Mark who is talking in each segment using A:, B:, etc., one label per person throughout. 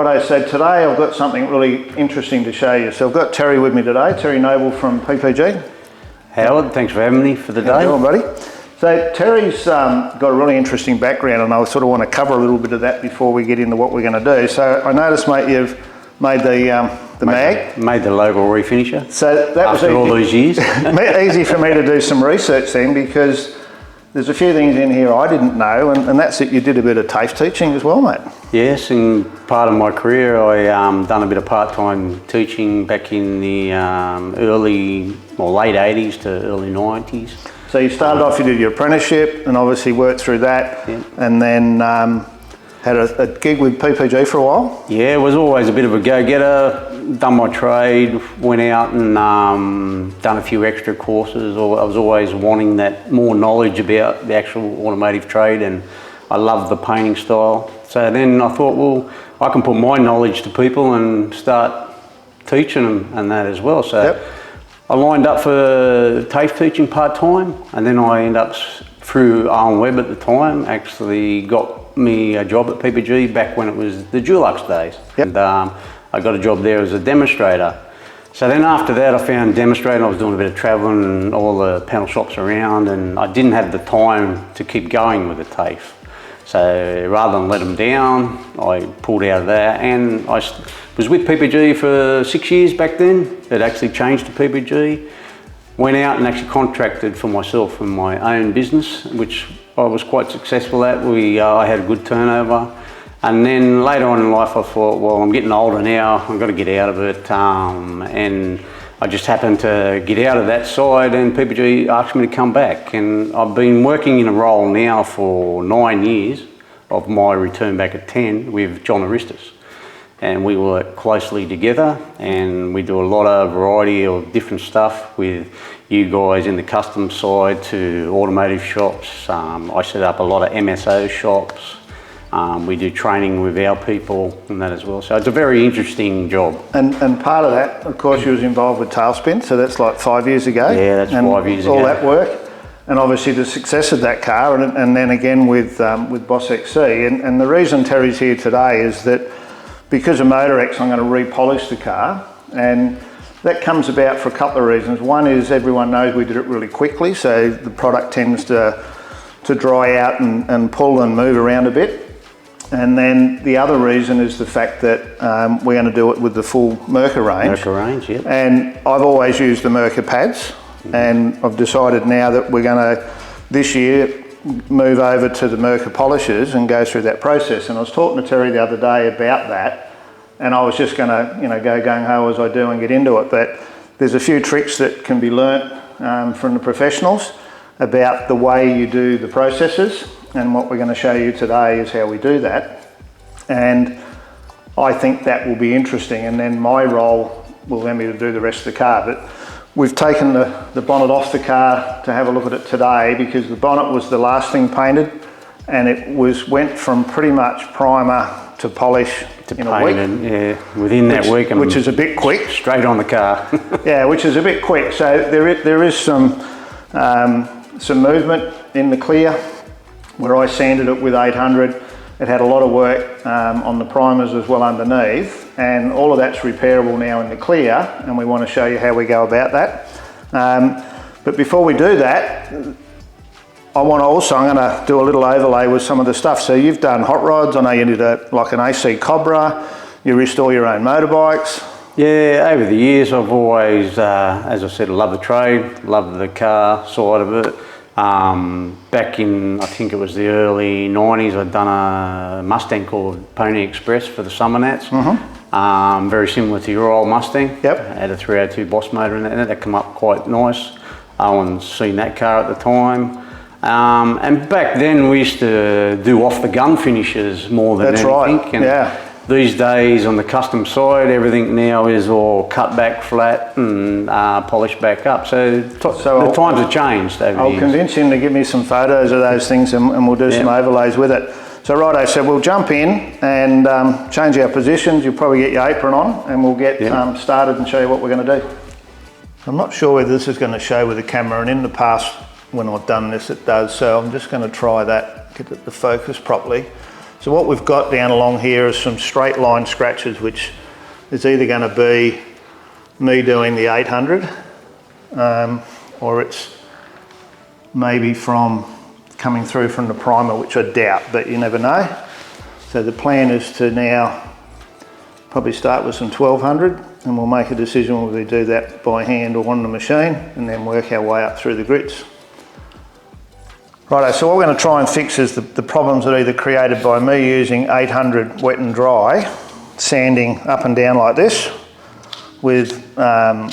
A: Righto, so today I've got something really interesting to show you. So I've got Terry with me today, Terry Noble from PPG.
B: Howard, thanks for having me for the day.
A: How you doing, buddy? So Terry's got a really interesting background, and I sort of want to cover a little bit of that before we get into what we're going to do. So I noticed, mate, you've made the mag.
B: Made the logo refinisher.
A: So that was
B: after all those years.
A: Easy for me to do some research then, because there's a few things in here I didn't know, and that's that you did a bit of TAFE teaching as well, mate.
B: Yes, in part of my career I done a bit of part-time teaching back in the late 80s to early 90s.
A: So you started off, you did your apprenticeship and obviously worked through that,
B: yeah.
A: And then had a gig with PPG for a while?
B: Yeah, it was always a bit of a go-getter. Done my trade, went out and done a few extra courses. I was always wanting that more knowledge about the actual automotive trade, and I loved the painting style. So then I thought, well, I can put my knowledge to people and start teaching them and that as well. So yep. I lined up for TAFE teaching part-time, and then I ended up through Owen Webb at the time, actually got me a job at PPG back when it was the Dulux days. Yep. And, I got a job there as a demonstrator. So then after that I found demonstrating, I was doing a bit of travelling and all the panel shops around, and I didn't have the time to keep going with the TAFE. So rather than let them down, I pulled out of that, and I was with PPG for 6 years back then. It actually changed to PPG. Went out and actually contracted for myself in my own business, which I was quite successful at. I had a good turnover. And then later on in life I thought, well, I'm getting older now, I've got to get out of it. And I just happened to get out of that side, and PPG asked me to come back. And I've been working in a role now for 9 years of my return back at 10 with John Aristis. And we work closely together, and we do a lot of variety of different stuff with you guys in the custom side to automotive shops. I set up a lot of MSO shops. We do training with our people and that as well. So it's a very interesting job.
A: And part of that, of course, you was involved with Tailspin, so that's like 5 years ago.
B: Yeah, that's 5 years ago.
A: All that work, and obviously the success of that car, and then again with BOSSXC. And the reason Terry's here today is that because of MotorEx, I'm going to repolish the car, and that comes about for a couple of reasons. One is everyone knows we did it really quickly, so the product tends to dry out and pull and move around a bit. And then the other reason is the fact that we're going to do it with the full Mirka range.
B: Mirka range, yep.
A: And I've always used the Mirka pads, and I've decided now that we're going to, this year, move over to the Mirka polishers and go through that process. And I was talking to Terry the other day about that, and I was just going to, go gung-ho as I do and get into it. But there's a few tricks that can be learnt from the professionals about the way you do the processes. And what we're going to show you today is how we do that. And I think that will be interesting, and then my role will allow me to do the rest of the car. But we've taken the bonnet off the car to have a look at it today, because the bonnet was the last thing painted, and it went from pretty much primer to polish in a week.
B: Yeah, within that week.
A: Which is a bit quick.
B: Straight on the car.
A: Yeah, which is a bit quick. So there is some movement in the clear. Where I sanded it with 800, it had a lot of work on the primers as well underneath, and all of that's repairable now in the clear, and we want to show you how we go about that. But before we do that, I'm going to do a little overlay with some of the stuff. So you've done hot rods, I know you did like an AC Cobra, you restore your own motorbikes.
B: Yeah, over the years I've always, as I said, loved the trade, loved the car side of it. Back in, I think it was the early 90s, I'd done a Mustang called Pony Express for the Summer Nats. Mm-hmm. Very similar to your old Mustang. Yep. It had a 302 Boss motor in it, that came up quite nice. Owen's seen that car at the time. And back then we used to do off the gun finishes more than anything. That's right,
A: and yeah.
B: These days on the custom side, everything now is all cut back flat and polished back up. So the times have changed over the years. I'll
A: convince him to give me some photos of those things, and we'll do some overlays with it. So righto, so we'll jump in and change our positions. You'll probably get your apron on, and we'll get started and show you what we're going to do. I'm not sure whether this is going to show with the camera, and in the past when I've done this it does, so I'm just going to try that, get the focus properly. So what we've got down along here is some straight line scratches, which is either going to be me doing the 800 or it's maybe from coming through from the primer, which I doubt, but you never know. So the plan is to now probably start with some 1200 and we'll make a decision whether we do that by hand or on the machine and then work our way up through the grits. Righto, so what we're going to try and fix is the problems that are either created by me using 800 wet and dry, sanding up and down like this, with a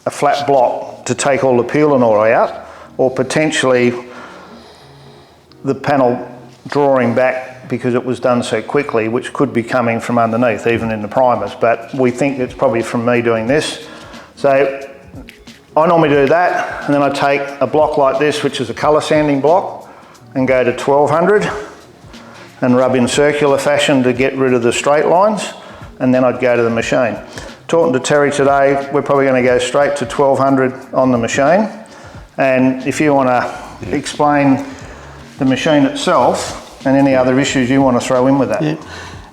A: flat block to take all the peel and oil out, or potentially the panel drawing back because it was done so quickly, which could be coming from underneath, even in the primers, but we think it's probably from me doing this. So I normally do that, and then I take a block like this, which is a colour sanding block, and go to 1200 and rub in circular fashion to get rid of the straight lines, and then I'd go to the machine. Talking to Terry today, we're probably going to go straight to 1200 on the machine, and if you want to explain the machine itself and any other issues you want to throw in with that.
B: Yeah.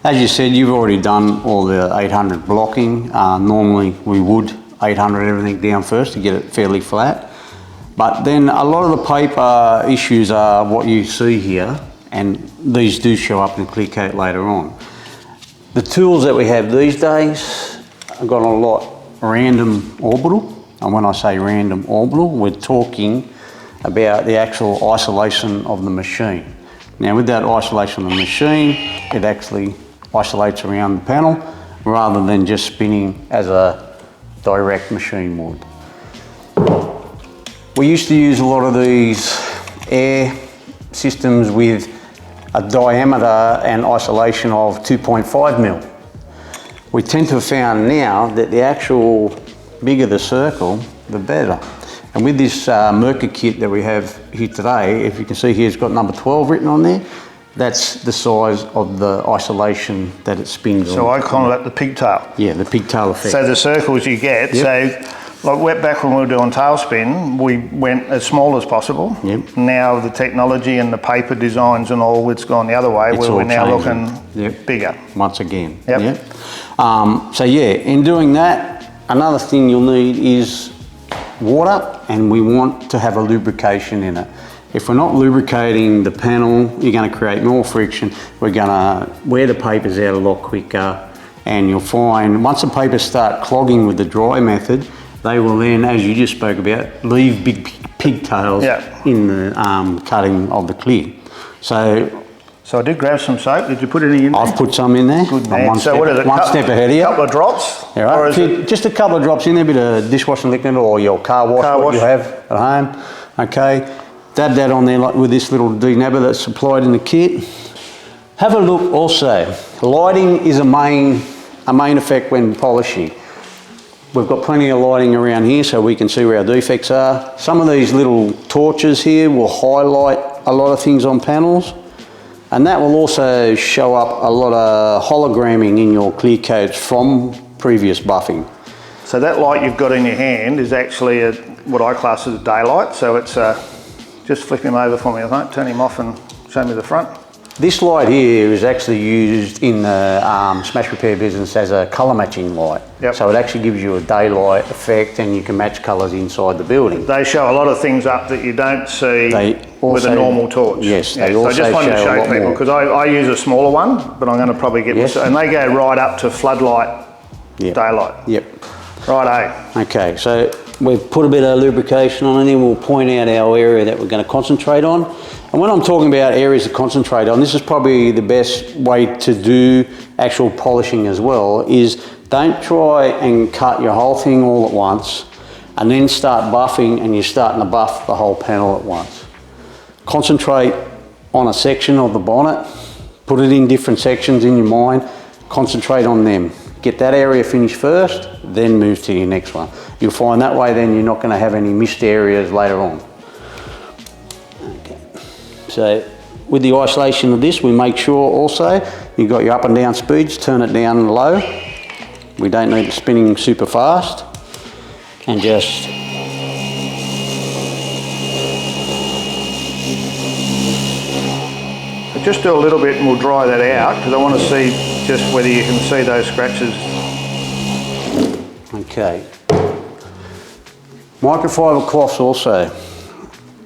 B: As you said, you've already done all the 800 blocking. Normally we would 800 everything down first to get it fairly flat. But then a lot of the paper issues are what you see here, and these do show up in clear coat later on. The tools that we have these days have got a lot random orbital, and when I say random orbital, we're talking about the actual isolation of the machine. Now with that isolation of the machine, it actually isolates around the panel rather than just spinning as a direct machine would. We used to use a lot of these air systems with a diameter and isolation of 2.5 mil. We tend to have found now that the actual bigger the circle, the better. And with this Mirka kit that we have here today, if you can see here, it's got number 12 written on there. That's the size of the isolation that it spins on.
A: So I call it the pigtail.
B: Yeah, the pigtail effect.
A: So the circles you get,
B: Yep.
A: so like back when we were doing tailspin, we went as small as possible.
B: Yep.
A: Now the technology and the paper designs and all, it's gone the other way,
B: It's
A: where
B: all
A: we're now
B: changing.
A: looking
B: Yep.
A: bigger.
B: Once again.
A: Yep.
B: Yep. So yeah, in doing that, another thing you'll need is water, and we want to have a lubrication in it. If we're not lubricating the panel, you're going to create more friction. We're going to wear the papers out a lot quicker, and you'll find once the papers start clogging with the dry method, they will then, as you just spoke about, leave big pigtails in the cutting of the clear. So
A: I did grab some soap. Did you put any in there?
B: I've put some in there.
A: Good
B: I'm
A: man.
B: one
A: So
B: step,
A: what is it?
B: one step ahead of you.
A: A couple of drops?
B: All right.
A: Or is it
B: Just a couple of drops in there, a bit of dishwashing liquid or your car wash, what you have at home. Okay. Dab that on there like with this little denabber that's supplied in the kit. Have a look also. Lighting is a main effect when polishing. We've got plenty of lighting around here so we can see where our defects are. Some of these little torches here will highlight a lot of things on panels, and that will also show up a lot of hologramming in your clear coats from previous buffing.
A: So that light you've got in your hand is actually what I class as a daylight. So it's just flip him over for me, I think. Turn him off and show me the front.
B: This light here is actually used in the smash repair business as a colour matching light.
A: Yep.
B: So it actually gives you a daylight effect, and you can match colours inside the building.
A: They show a lot of things up that you don't see with a normal torch.
B: Yes,
A: they
B: also
A: so I just wanted to
B: show a
A: show
B: lot
A: people,
B: more.
A: because I use a smaller one, but I'm going to probably get
B: Yes.
A: and they go right up to floodlight
B: Yep.
A: daylight.
B: Yep.
A: Right,
B: Okay, so we've put a bit of lubrication on, and then we'll point out our area that we're going to concentrate on. And when I'm talking about areas to concentrate on, this is probably the best way to do actual polishing as well, is don't try and cut your whole thing all at once and then start buffing and you're starting to buff the whole panel at once. Concentrate on a section of the bonnet, put it in different sections in your mind, concentrate on them. Get that area finished first, then move to your next one. You'll find that way then you're not going to have any missed areas later on. Okay. So with the isolation of this, we make sure also you've got your up and down speeds, turn it down low. We don't need it spinning super fast. And just
A: But just do a little bit and we'll dry that out because I want to see just whether you can see those scratches.
B: Okay. Microfiber cloths also.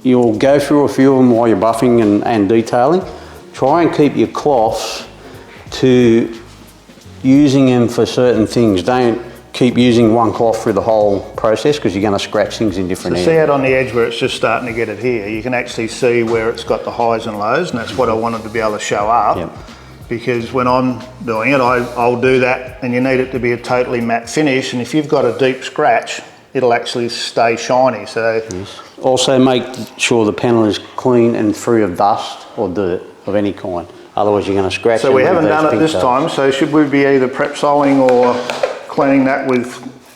B: You'll go through a few of them while you're buffing and detailing. Try and keep your cloths to using them for certain things. Don't keep using one cloth through the whole process because you're going to scratch things in different areas.
A: See out on the edge where it's just starting to get it here, you can actually see where it's got the highs and lows, and that's what I wanted to be able to show up.
B: Yep.
A: Because when I'm doing it, I'll do that, and you need it to be a totally matte finish, and if you've got a deep scratch, it'll actually stay shiny. So
B: Yes. Also make sure the panel is clean and free of dust or dirt of any kind. Otherwise you're going to scratch.
A: So we haven't done it this time, so should we be either prep soling or cleaning that with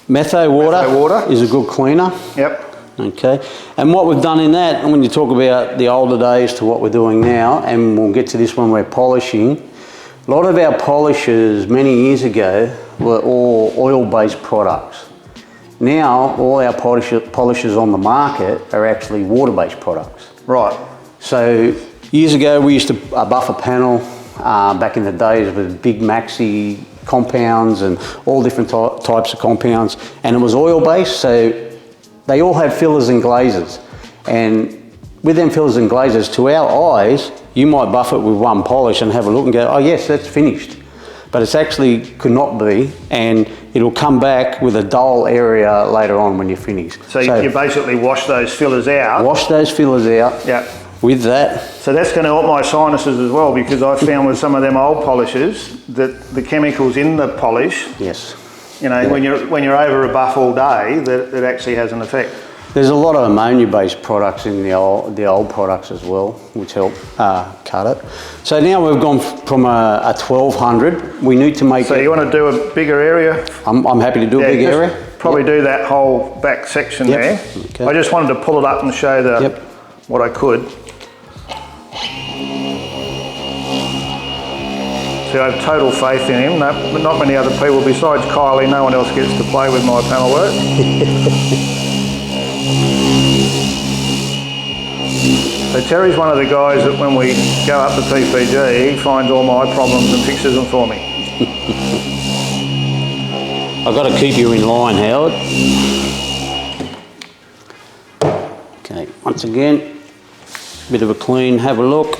B: Metho water is a good cleaner.
A: Yep.
B: Okay, and what we've done in that, and when you talk about the older days to what we're doing now, and we'll get to this when we're polishing, a lot of our polishes many years ago were all oil-based products. Now, all our polishes on the market are actually water-based products.
A: Right.
B: So, years ago we used to buff a panel back in the days with big maxi compounds and all different types of compounds, and it was oil-based, so they all had fillers and glazes. And with them fillers and glazes, to our eyes, you might buff it with one polish and have a look and go, oh yes, that's finished. But it's actually could not be, and it'll come back with a dull area later on when you're finished.
A: So you basically wash those fillers out.
B: Wash those fillers out.
A: Yeah.
B: With that.
A: So that's going to help my sinuses as well, because I found with some of them old polishes that the chemicals in the polish,
B: Yes.
A: you know, when you're over a buff all day, that it actually has an effect.
B: There's a lot of ammonia-based products in the old products as well, which help cut it. So now we've gone from a 1200. We need to make.
A: So you want to do a bigger area?
B: I'm happy to do a big area.
A: Probably do that whole back section there.
B: Okay.
A: I just wanted to pull it up and show what I could. So I have total faith in him. Not many other people besides Kylie, no one else gets to play with my panel work. So Terry's one of the guys that when we go up to PPG, he finds all my problems and fixes them for me.
B: I've got to keep you in line, Howard. Okay, once again, bit of a clean, have a look.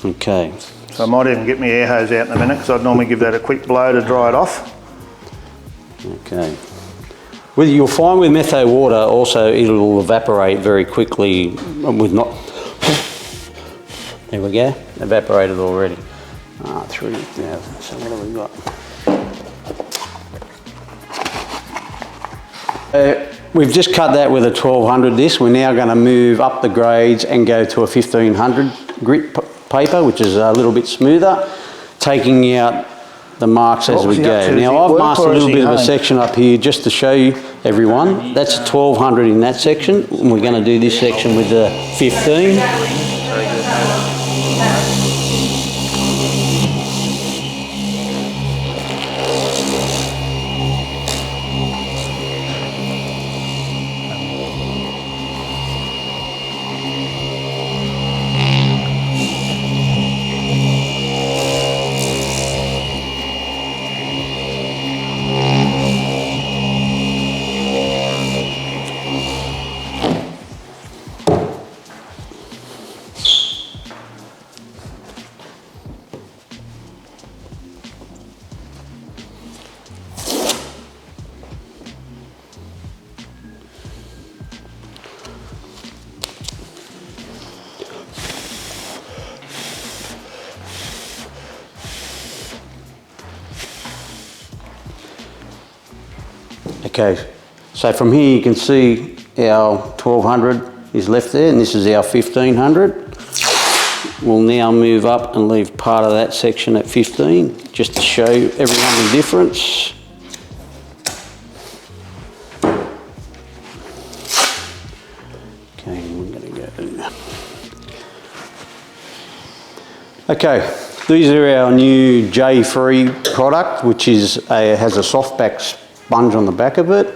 B: Okay.
A: So I might even get my air hose out in a minute, because I'd normally give that a quick blow to dry it off.
B: Okay. You'll find with metho water also it'll evaporate very quickly with not. There we go, evaporated already. Through now. So what have we got? We've just cut that with a 1200 this. We're now going to move up the grades and go to a 1500 grit paper, which is a little bit smoother, taking out the marks as we go. Now I've marked a little bit of a section up here just to show you everyone. That's 1200 in that section, and we're going to do this section with the 15. Okay, so from here you can see our 1200 is left there, and this is our 1500. We'll now move up and leave part of that section at 15, just to show everyone the difference. Okay, we're going to go. Okay, these are our new J-free product, which is has a soft back sponge on the back of it,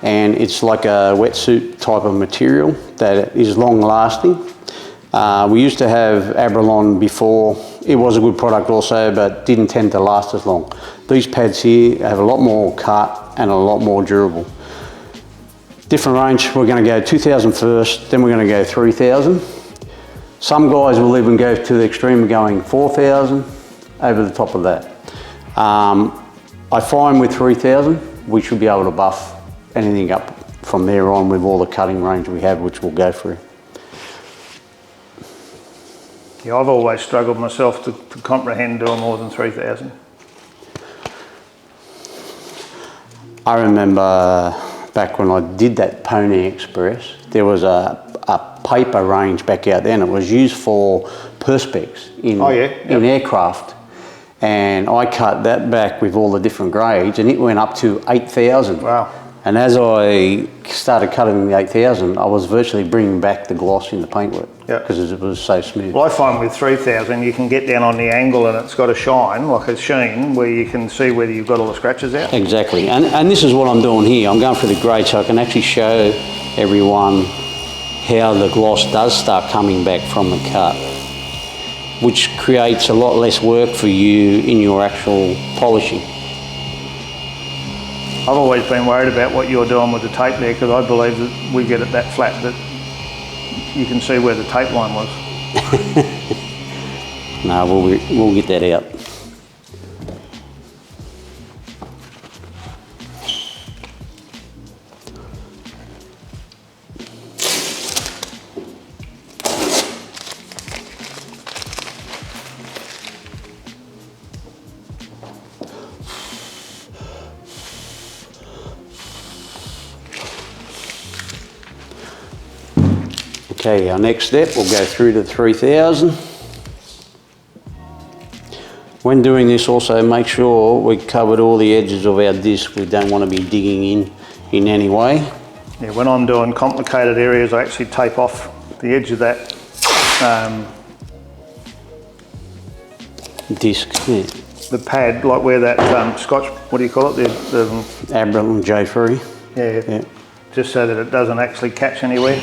B: and it's like a wetsuit type of material that is long lasting. We used to have Abralon before. It was a good product also, but didn't tend to last as long. These pads here have a lot more cut and a lot more durable. Different range, we're going to go 2,000 first, then we're going to go 3,000. Some guys will even go to the extreme of going 4,000 over the top of that. I find with 3,000, we should be able to buff anything up from there on with all the cutting range we have, which we'll go through.
A: Yeah, I've always struggled myself to comprehend doing more than 3,000.
B: I remember back when I did that Pony Express, there was a paper range back out there, and it was used for perspex in aircraft. And I cut that back with all the different grades, and it went up to 8,000.
A: Wow.
B: And as I started cutting the 8,000, I was virtually bringing back the gloss in the paintwork because it was so smooth.
A: Well, I find with 3,000, you can get down on the angle and it's got a shine, like a sheen, where you can see whether you've got all the scratches out.
B: Exactly, and this is what I'm doing here. I'm going through the grade so I can actually show everyone how the gloss does start coming back from the cut, which creates a lot less work for you in your actual polishing.
A: I've always been worried about what you're doing with the tape there, because I believe that we get it that flat that you can see where the tape line was.
B: No, we'll get that out. Okay, our next step, we'll go through to 3,000. When doing this also, make sure we covered all the edges of our disc. We don't want to be digging in any way.
A: Yeah, when I'm doing complicated areas, I actually tape off the edge of that
B: disc. Yeah.
A: The pad, like where that Scotch, what do you call it? The
B: Abralon J3.
A: Yeah, just so that it doesn't actually catch anywhere.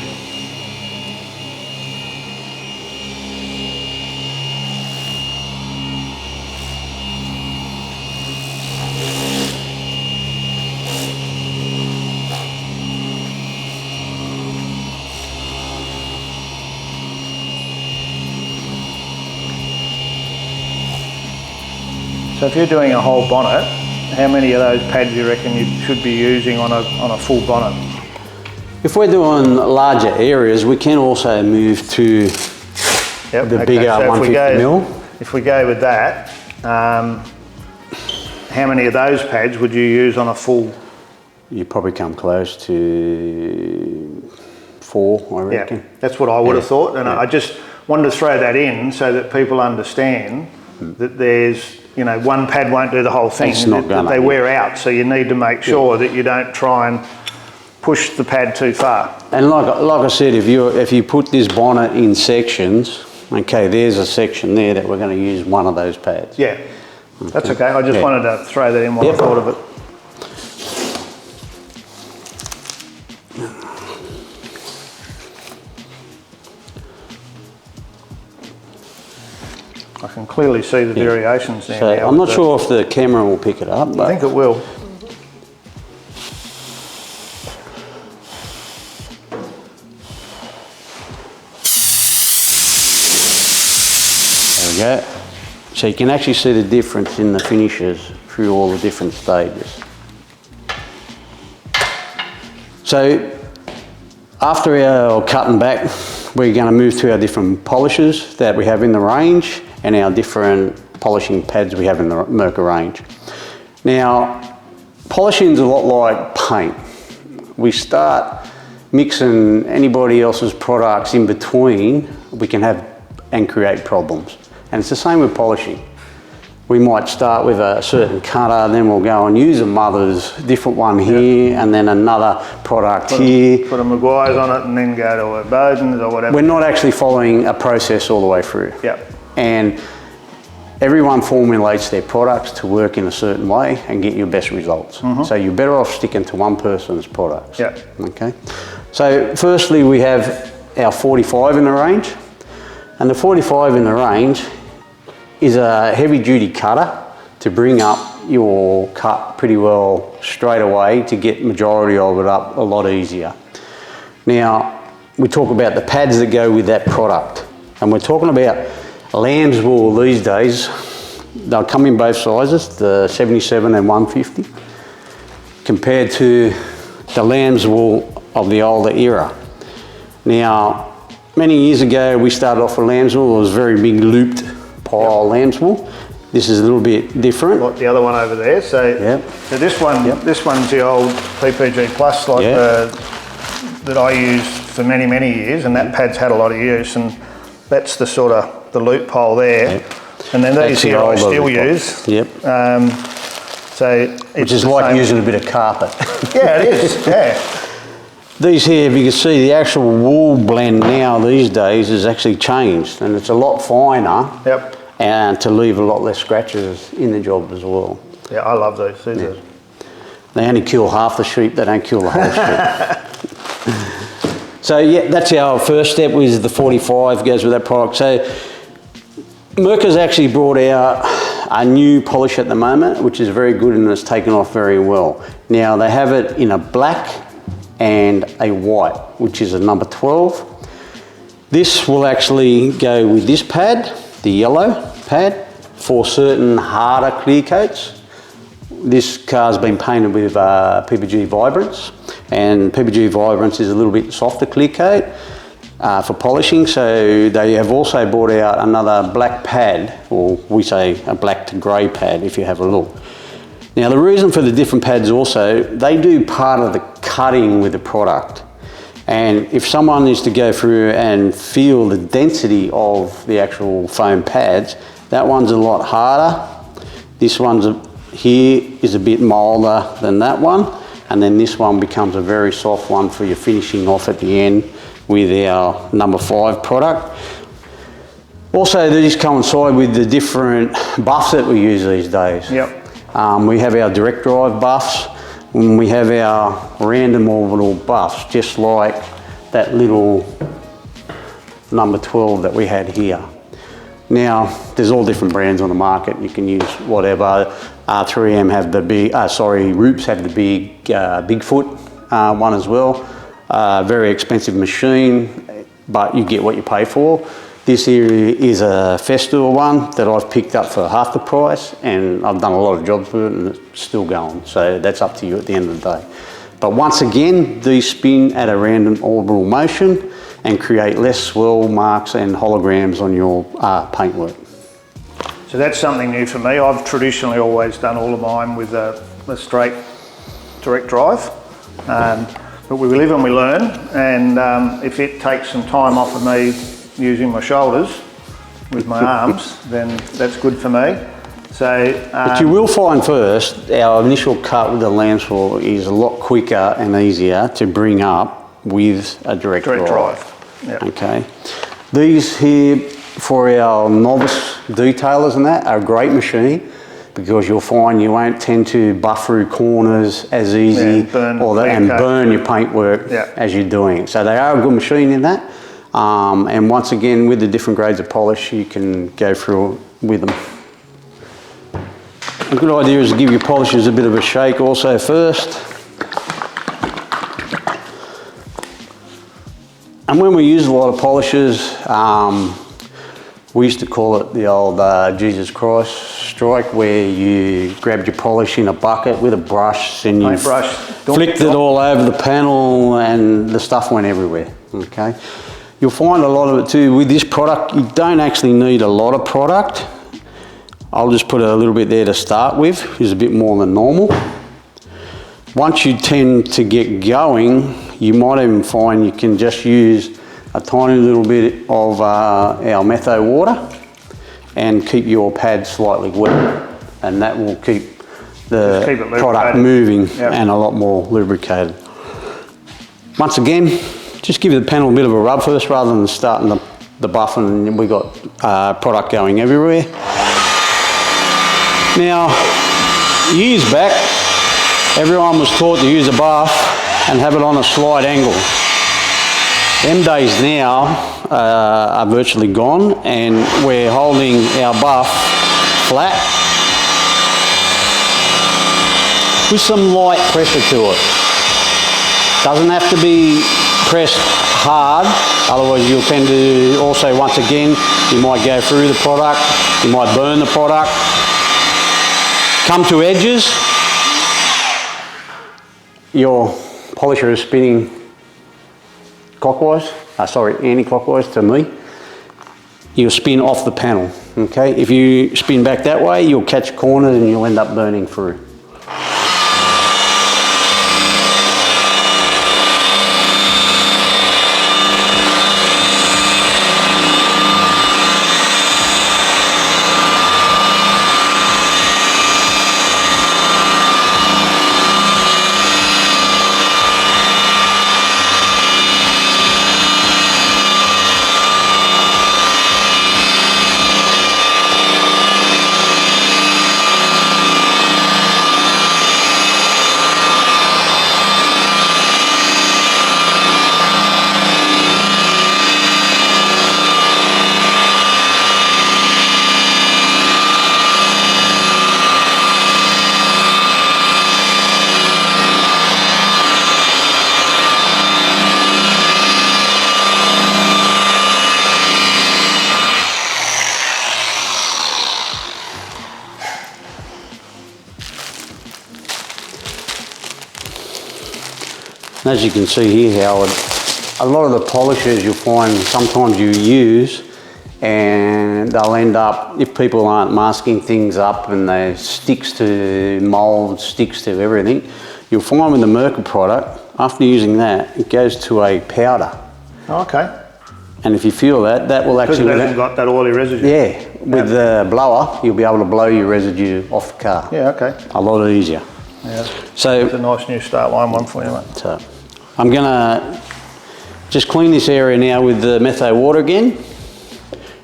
A: So if you're doing a whole bonnet, how many of those pads do you reckon you should be using on a full bonnet?
B: If we're doing larger areas, we can also move to the bigger 150mm.
A: If we go with that, how many of those pads would you use on a full?
B: You probably come close to 4, I reckon.
A: Yeah, that's what I would have thought, and I just wanted to throw that in so that people understand that there's, you know, one pad won't do the whole thing, that they wear out, so you need to make sure that you don't try and push the pad too far.
B: And like I said, if you put this bonnet in sections, okay, there's a section there that we're going to use one of those pads.
A: Yeah, that's okay. I just wanted to throw that in while I thought of it. I can clearly see the variations there.
B: So I'm not sure if the camera will pick it up, but
A: I think it will.
B: There we go. So you can actually see the difference in the finishes through all the different stages. So after our cutting back, we're going to move to our different polishes that we have in the range and our different polishing pads we have in the Mirka range. Now, polishing is a lot like paint. We start mixing anybody else's products in between, we can have and create problems. And it's the same with polishing. We might start with a certain cutter, then we'll go and use a Mother's different one here, and then another product here.
A: Put a Maguire's on it and then go to a Bowden's or whatever.
B: We're not actually following a process all the way through.
A: Yep.
B: And everyone formulates their products to work in a certain way and get your best results. So you're better off sticking to one person's products.
A: Yeah.
B: Okay. So firstly, we have our 45 in the range, and the 45 in the range is a heavy duty cutter to bring up your cut pretty well straight away to get majority of it up a lot easier. Now, we talk about the pads that go with that product, and we're talking about lamb's wool these days. They'll come in both sizes, the 77 and 150, compared to the lamb's wool of the older era. Now, many years ago, we started off with lamb's wool. It was very big looped pile lamb's wool. This is a little bit different.
A: Like the other one over there. So, so this one, this one's the old PPG Plus, like that I used for many, many years, and that pad's had a lot of use, and that's the sort of the loop pole there. And then these here I still use. So
B: which is like using a bit of carpet.
A: Yeah, it is. Yeah.
B: These here, if you can see, the actual wool blend now these days has actually changed, and it's a lot finer.
A: Yep.
B: And to leave a lot less scratches in the job as well.
A: Yeah, I love those.
B: Yeah. They only kill half the sheep, they don't kill the whole sheep. So yeah, that's our first step, is the 45 goes with that product. So Mirka's actually brought out a new polish at the moment, which is very good and it's taken off very well. Now they have it in a black and a white, which is a number 12. This will actually go with this pad, the yellow pad, for certain harder clear coats. This car's been painted with PPG Vibrance, and PPG Vibrance is a little bit softer clear coat for polishing, so they have also brought out another black pad, or we say a black to grey pad if you have a look. Now the reason for the different pads also, they do part of the cutting with the product. And if someone is to go through and feel the density of the actual foam pads, that one's a lot harder. This one's here is a bit milder than that one. And then this one becomes a very soft one for your finishing off at the end with our number 5 product. Also, these coincide with the different buffs that we use these days.
A: Yep.
B: We have our direct drive buffs, and we have our random orbital buffs, just like that little number 12 that we had here. Now, there's all different brands on the market. You can use whatever. 3M have the big, Roops have the big Bigfoot one as well. Very expensive machine, but you get what you pay for. This here is a Festool one that I've picked up for half the price, and I've done a lot of jobs with it and it's still going. So that's up to you at the end of the day. But once again, these spin at a random orbital motion and create less swirl marks and holograms on your paintwork.
A: So that's something new for me. I've traditionally always done all of mine with a straight direct drive. But we live and we learn, and if it takes some time off of me using my shoulders with my arms, then that's good for me. So,
B: but you will find first, our initial cut with the lamb's wool is a lot quicker and easier to bring up with a direct drive. Yep. Okay. These here for our novice detailers and that are a great machine, because you'll find you won't tend to buff through corners as easy and burn your paintwork as you're doing it. So they are a good machine in that. And once again, with the different grades of polish, you can go through with them. A good idea is to give your polishers a bit of a shake also first. And when we use a lot of polishers, we used to call it the old Jesus Christ strike, where you grabbed your polish in a bucket with a brush and you flicked it all over the panel and the stuff went everywhere, okay? You'll find a lot of it too. With this product, you don't actually need a lot of product. I'll just put a little bit there to start with, which is a bit more than normal. Once you tend to get going, you might even find you can just use a tiny little bit of our metho water and keep your pad slightly wet, and that will keep the product moving and a lot more lubricated. Once again, just give the panel a bit of a rub first rather than starting the buff and we got product going everywhere. Now, years back, everyone was taught to use a buff and have it on a slight angle. Them days now are virtually gone, and we're holding our buff flat with some light pressure to it. Doesn't have to be pressed hard, otherwise you'll tend to also, once again, you might go through the product, you might burn the product. Come to edges, your polisher is spinning clockwise, anti-clockwise to me. You'll spin off the panel, okay? If you spin back that way, you'll catch corners and you'll end up burning through. As you can see here, Howard, a lot of the polishers you'll find sometimes you use, and they'll end up, if people aren't masking things up and they sticks to mould, sticks to everything, you'll find with the Mirka product, after using that, it goes to a powder.
A: Okay.
B: And if you feel that, that will actually...
A: Because it hasn't got that oily residue.
B: Yeah, with the blower, you'll be able to blow your residue off the car.
A: Yeah, okay.
B: A lot easier.
A: Yeah.
B: So,
A: it's a nice new start line one for you, mate.
B: So, I'm gonna just clean this area now with the metho water again,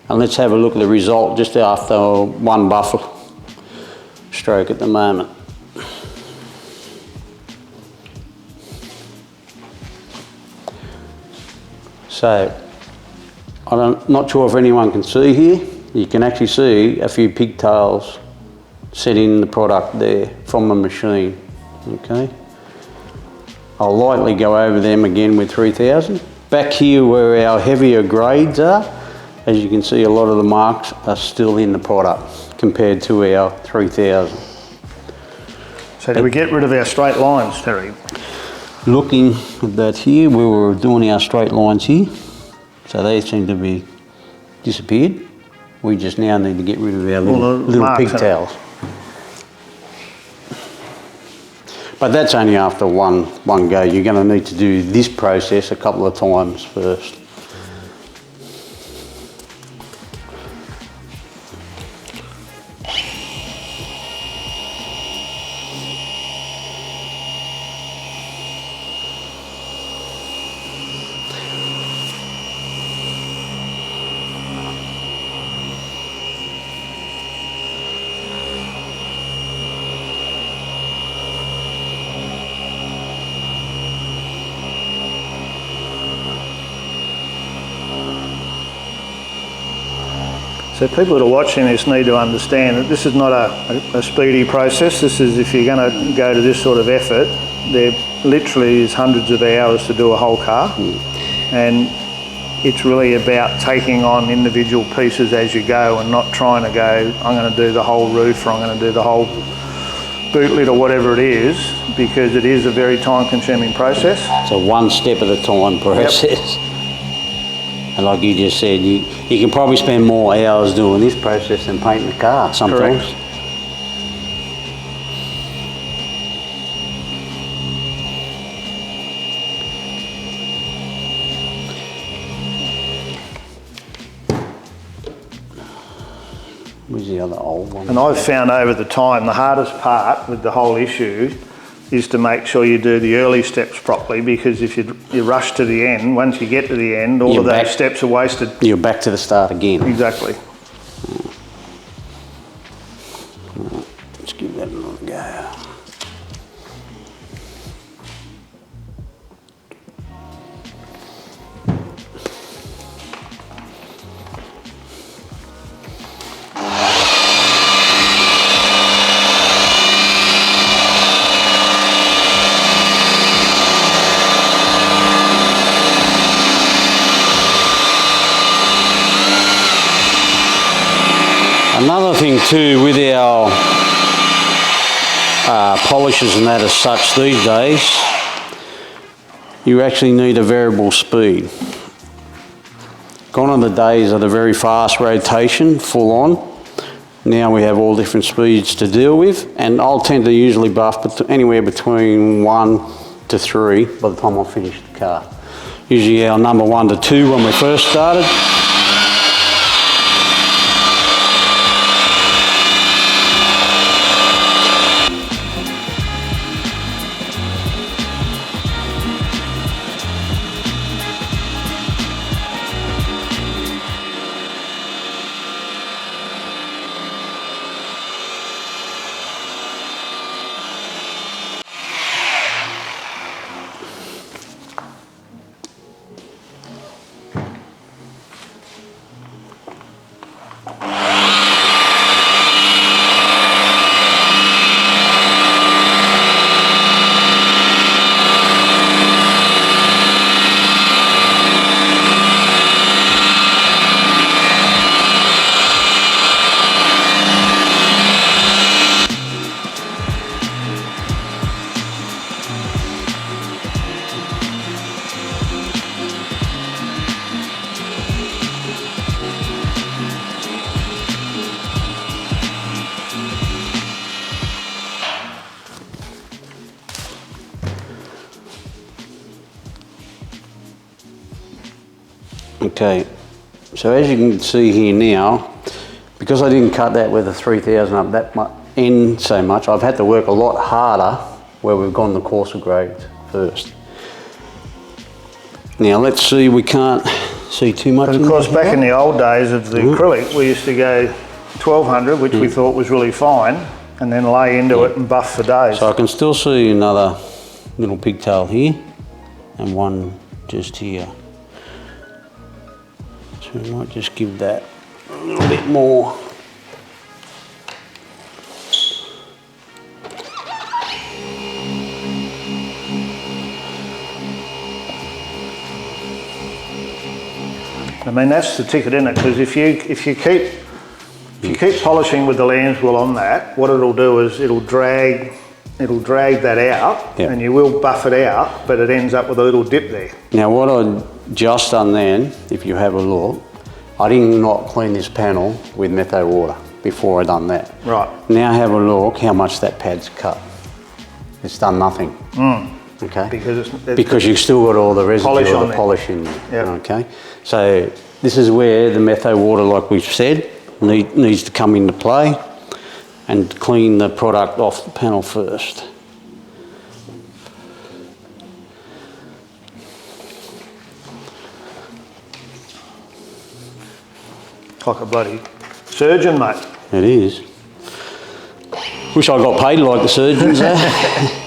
B: and let's have a look at the result just after one buff stroke at the moment. So, I'm not sure if anyone can see here. You can actually see a few pigtails set in the product there from the machine, okay? I'll lightly go over them again with 3000. Back here where our heavier grades are, as you can see, a lot of the marks are still in the product compared to our 3000.
A: So do we get rid of our straight lines, Terry?
B: Looking at that here, we were doing our straight lines here, so they seem to be disappeared. We just now need to get rid of our little pigtails. But that's only after one go. You're going to need to do this process a couple of times first.
A: So people that are watching this need to understand that this is not a speedy process. This is, if you're going to go to this sort of effort, there literally is hundreds of hours to do a whole car. And it's really about taking on individual pieces as you go and not trying to go, I'm going to do the whole roof or I'm going to do the whole boot lid or whatever it is, because it is a very time-consuming process.
B: It's a one step at a time process. Yep. And like you just said, you can probably spend more hours doing this process than painting the car sometimes.
A: Correct.
B: Where's the other old one?
A: And I've found over the time, the hardest part with the whole issue is to make sure you do the early steps properly, because if you rush to the end, once you get to the end, all of those steps are wasted.
B: You're back to the start again.
A: Exactly.
B: we go. Another thing too with our polishers and that as such these days, you actually need a variable speed. Gone are the days of the very fast rotation, full on. Now we have all different speeds to deal with, and I'll tend to usually buff anywhere between 1 to 3 by the time I finish the car. Usually our number 1 to 2 when we first started. Okay, so as you can see here now, because I didn't cut that with a 3000 up that end so much, I've had to work a lot harder where we've gone the coarser grades first. Now let's see, we can't see too much.
A: But of course, back in the old days of the acrylic, we used to go 1200, which we thought was really fine, and then lay into it and buff for days.
B: So I can still see another little pigtail here, and one just here. So we might just give that a little bit more.
A: I mean, that's the ticket, isn't it? Because if you keep polishing with the lamb's wool on that, what it'll do is it'll drag that out, and you will buff it out, but it ends up with a little dip there.
B: Now what I just done then, if you have a look, I did not clean this panel with metho water before I done that.
A: Right.
B: Now have a look how much that pad's cut. It's done nothing. Okay. Because you've still got all the residue of the polish in there.
A: Yep.
B: Okay. So this is where the metho water, like we've said, needs to come into play and clean the product off the panel first.
A: Like a bloody surgeon, mate.
B: It is. Wish I got paid like the surgeons, eh?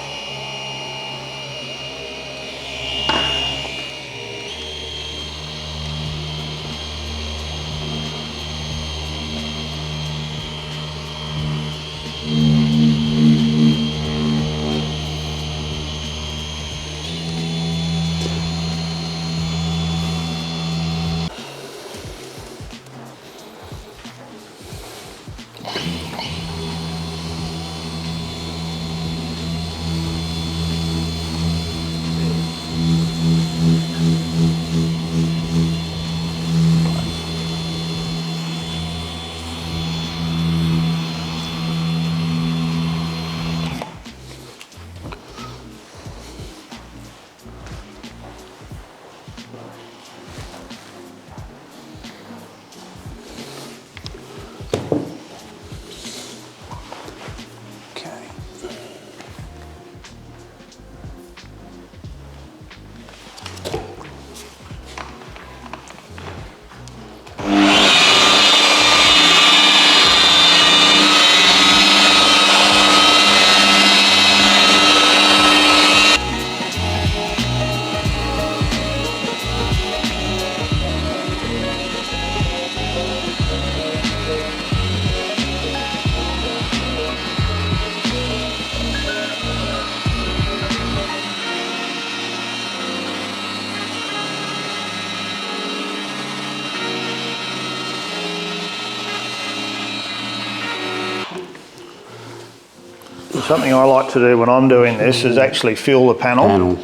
A: something I like to do when I'm doing this is actually fuel the panel.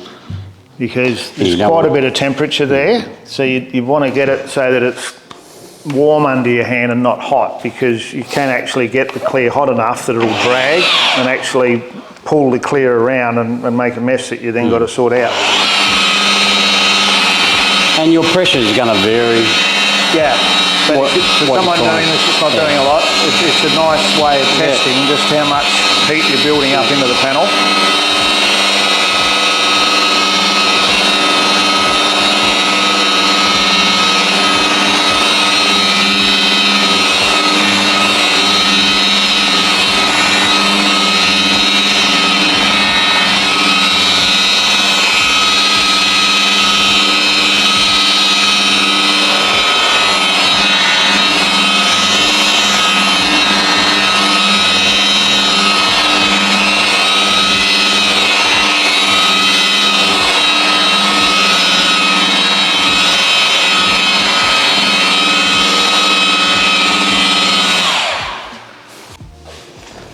A: Because there's quite a bit of temperature there, so you want to get it so that it's warm under your hand and not hot, because you can actually get the clear hot enough that it'll drag and actually pull the clear around and make a mess that you then got to sort out.
B: And your pressure is going to vary.
A: Yeah, but for someone doing this that's not doing a lot, it's a nice way of testing just how much heat you're building up into the panel.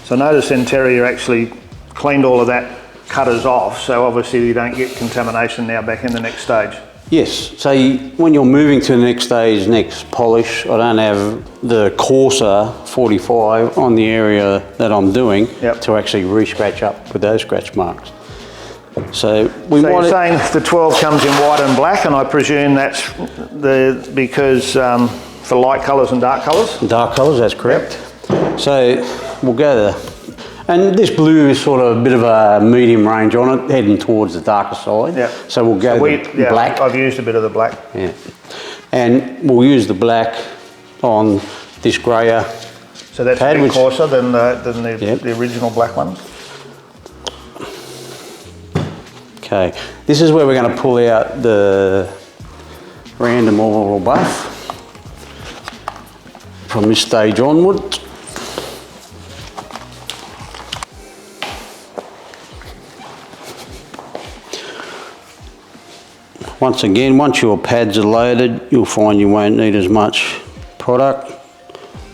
A: So notice then, Terry, you actually cleaned all of that cutters off, so obviously you don't get contamination now back in the next stage.
B: Yes, so when you're moving to the next stage, next polish, I don't have the coarser 45 on the area that I'm doing to actually re-scratch up with those scratch marks. So you're
A: saying the 12 comes in white and black, and I presume that's because for light colours and dark colours?
B: Dark colours, that's correct. So we'll go there. And this blue is sort of a bit of a medium range on it, heading towards the darker side. Yeah. So we'll go the black.
A: I've used a bit of the black.
B: Yeah. And we'll use the black on this grayer.
A: So that's a bit coarser than the original black ones?
B: Okay. This is where we're going to pull out the random oval buff from this stage onward. Once again, once your pads are loaded, you'll find you won't need as much product.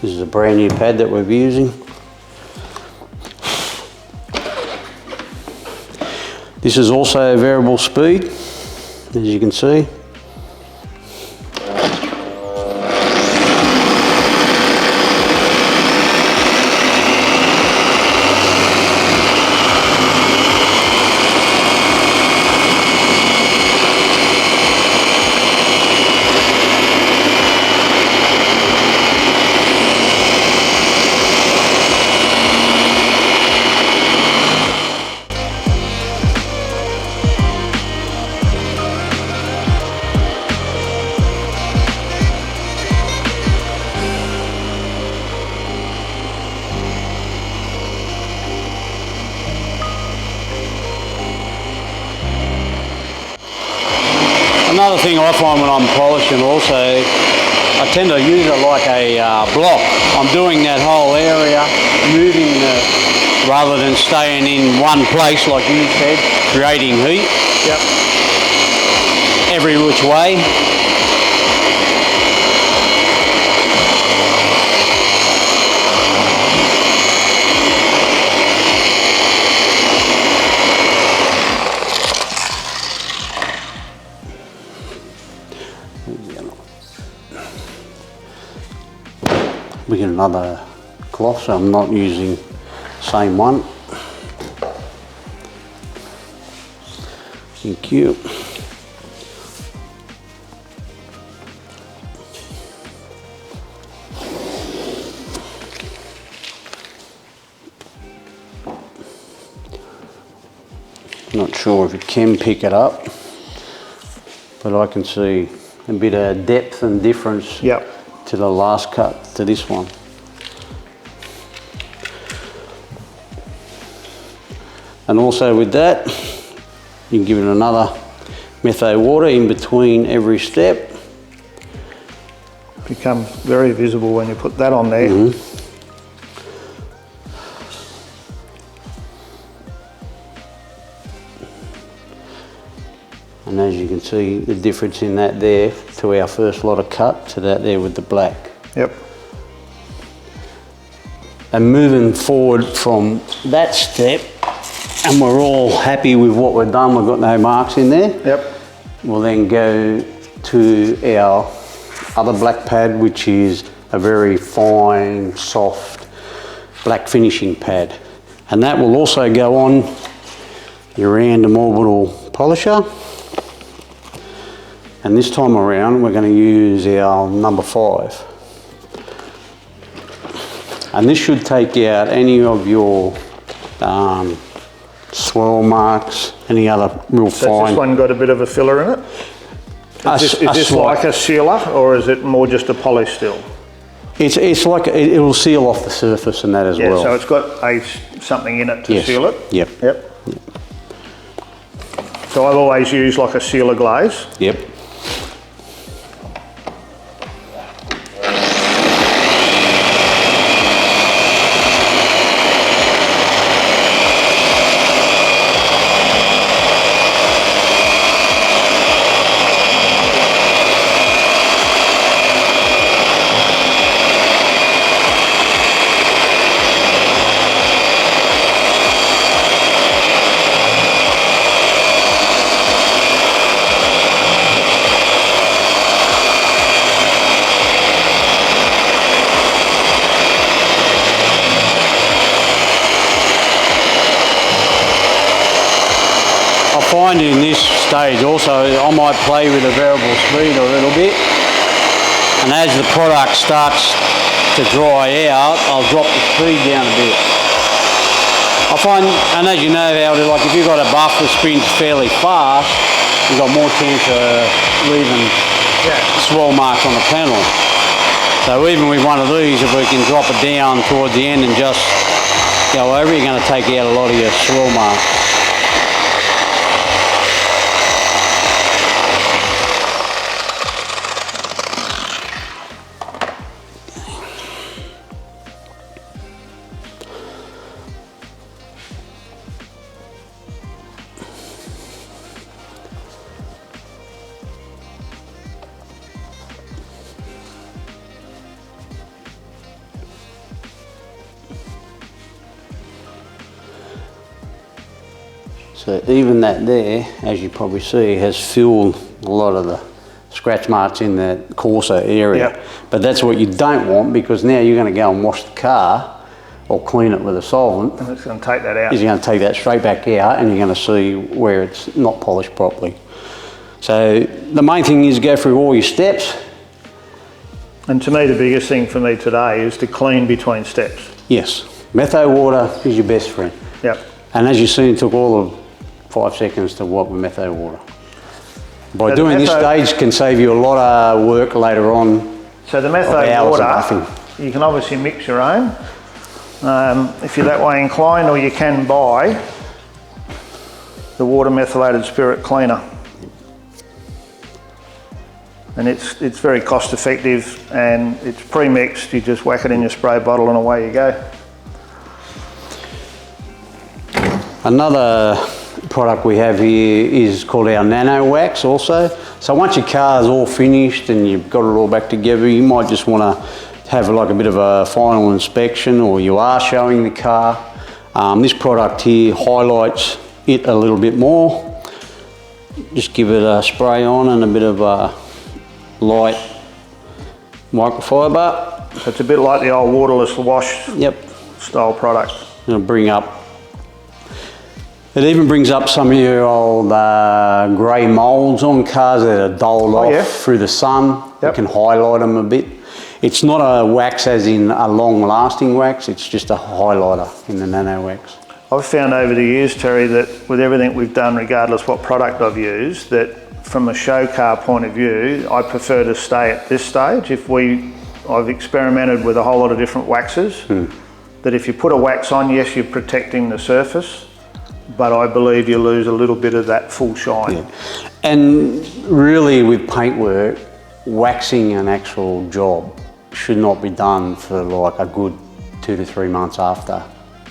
B: This is a brand new pad that we're using. This is also a variable speed, as you can see. Another thing I find when I'm polishing also, I tend to use it like a block. I'm doing that whole area, moving rather than staying in one place like you said, creating heat. Yep. Every which way. We get another cloth, so I'm not using the same one. Thank you. Not sure if it can pick it up, but I can see a bit of depth and difference to the last cut to this one. And also with that, you can give it another metho water in between every step.
A: Becomes very visible when you put that on there.
B: And as you can see, the difference in that there to our first lot of cut to that there with the black.
A: Yep.
B: And moving forward from that step, and we're all happy with what we've done, we've got no marks in there.
A: Yep.
B: We'll then go to our other black pad, which is a very fine, soft black finishing pad. And that will also go on your random orbital polisher. And this time around, we're going to use our number 5. And this should take out any of your swirl marks, any other real
A: So
B: fine.
A: has this one got a bit of a filler in it? Is this like a sealer, or is it more just a polish still?
B: It's like it will seal off the surface and that as well.
A: Yeah, so it's got something in it to seal it?
B: Yep.
A: Yep. So I've always used like a sealer glaze.
B: Yep. Find in this stage also I might play with the variable speed a little bit, and as the product starts to dry out I'll drop the speed down a bit. I find, and as you know, like if you've got a buff that spins fairly fast, you've got more chance of leaving swirl marks on the panel. So even with one of these, if we can drop it down towards the end and just go over, you're going to take out a lot of your swirl marks. So even that there, as you probably see, has filled a lot of the scratch marks in that coarser area.
A: Yep.
B: But that's what you don't want, because now you're going to go and wash the car or clean it with a solvent.
A: And it's going to take that out.
B: You're going to take that straight back out, and you're going to see where it's not polished properly. So the main thing is go through all your steps.
A: And to me, the biggest thing for me today is to clean between steps.
B: Yes, metho water is your best friend.
A: Yep.
B: And as you've seen, it took all of 5 seconds to wipe with metho water. By doing this stage can save you a lot of work later on.
A: So the metho water, you can obviously mix your own if you're that way inclined, or you can buy the water methylated spirit cleaner. And it's very cost effective, and it's pre-mixed. You just whack it in your spray bottle and away you go.
B: Another product we have here is called our Nano Wax also. So once your car's all finished and you've got it all back together, you might just want to have like a bit of a final inspection, or you are showing the car. This product here highlights it a little bit more. Just give it a spray on and a bit of a light microfiber.
A: So it's a bit like the old waterless wash style product.
B: It'll bring up, it even brings up some of your old grey moulds on cars that are dulled off through the sun. You can highlight them a bit. It's not a wax as in a long lasting wax, it's just a highlighter in the Nano Wax.
A: I've found over the years, Terry, that with everything we've done, regardless what product I've used, that from a show car point of view, I prefer to stay at this stage. I've experimented with a whole lot of different waxes, that if you put a wax on, yes, you're protecting the surface, but I believe you lose a little bit of that full shine.
B: Yeah. And really with paintwork, waxing an actual job should not be done for like a good 2 to 3 months after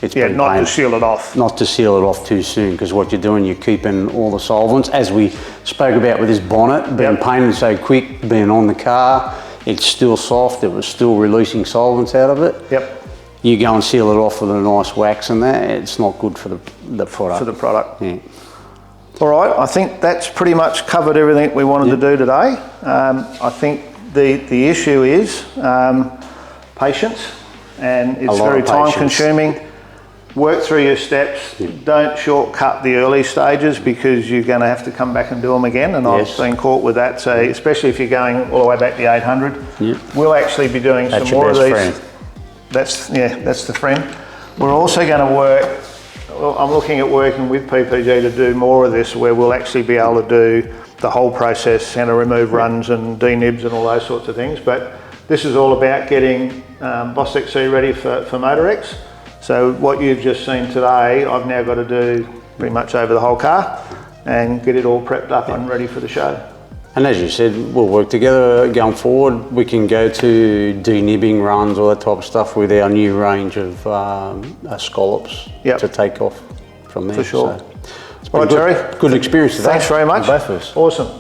B: it's been
A: not
B: painted.
A: to seal it off.
B: Not to seal it off too soon, because what you're doing, you're keeping all the solvents. As we spoke about with this bonnet, being painted so quick, being on the car, it's still soft, it was still releasing solvents out of it.
A: Yep.
B: you go and seal it off with a nice wax and that, it's not good for the product.
A: For the product.
B: Yeah.
A: All right, I think that's pretty much covered everything we wanted to do today. I think the issue is patience, and it's very time consuming. Work through your steps. Don't shortcut the early stages because you're going to have to come back and do them again, and I've been caught with that. So especially if you're going all the way back to the 800, we'll actually be doing some more of these.
B: Friend.
A: That's the friend. We're also going to work. Well, I'm looking at working with PPG to do more of this, where we'll actually be able to do the whole process and to remove runs and denibs and all those sorts of things. But this is all about getting BOSSXC ready for MotorEx. So what you've just seen today, I've now got to do pretty much over the whole car and get it all prepped up and ready for the show.
B: And as you said, we'll work together going forward. We can go to denibbing runs, all that type of stuff with our new range of scallops to take off from there.
A: For sure.
B: So it's been good experience today.
A: Thanks very much.
B: Both of us.
A: Awesome.